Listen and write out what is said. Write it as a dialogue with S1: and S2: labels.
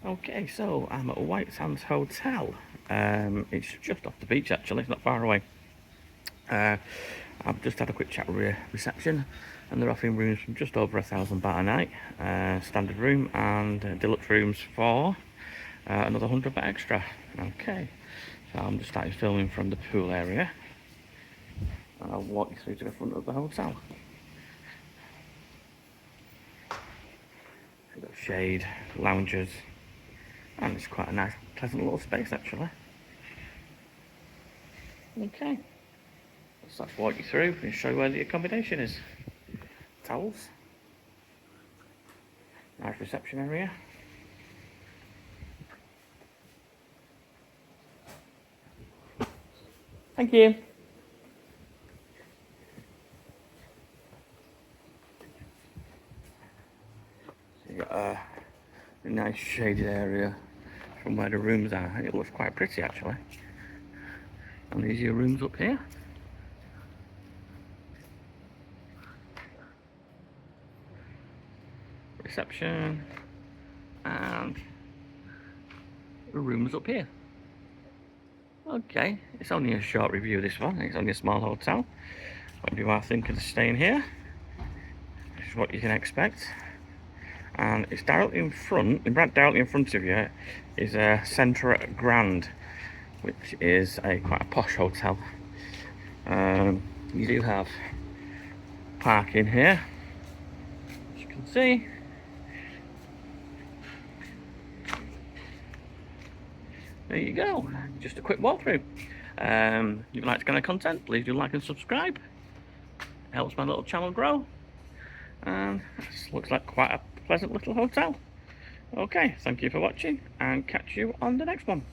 S1: Okay, so I'm at White Sand Hotel. It's just off the beach actually, it's not far away. I've just had a quick chat with reception and they're offering rooms from just over £1,000 a night. Standard room and deluxe rooms for another £100 extra. Okay, so I'm just starting filming from the pool area. And I'll walk you through to the front of the hotel. We've got shade, lounges, and it's quite a nice, pleasant little space actually. Okay, let's walk you through and show you where the accommodation is. Towels, nice reception area. Thank you. So you got a nice shaded area from where the rooms are. It looks quite pretty actually. And these are your rooms up here. Reception and the rooms up here. Okay, it's only a short review this one. It's only a small hotel. But if you are thinking of staying here, this is what you can expect. And it's directly in front, directly in front of you is a Centre Grand, which is quite a posh hotel. You do have parking here, as you can see. There you go, just a quick walkthrough. If you like this kind of content, please do like and subscribe. It helps my little channel grow. And this looks like quite a pleasant little hotel. Okay, thank you for watching and catch you on the next one.